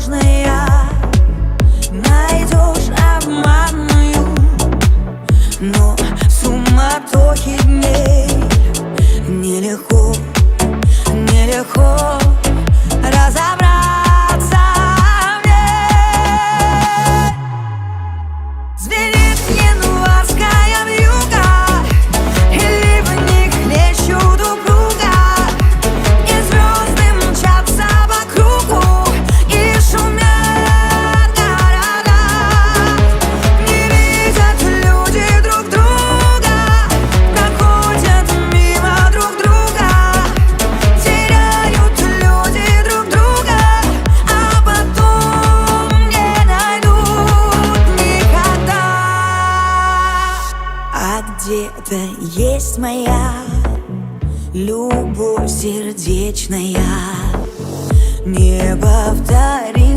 ложная, найдешь обманную, но в суматохе дней нелегко, нелегко разобраться мне. Звенит январская вьюга, и ливни хлещут упруга, и звезды мчатся по кругу, и шумят города. Не видят люди друг друга, проходят мимо друг друга, теряют люди друг друга, а потом не найдут никогда. А где-то есть моя любовь сердечная, неповторимая.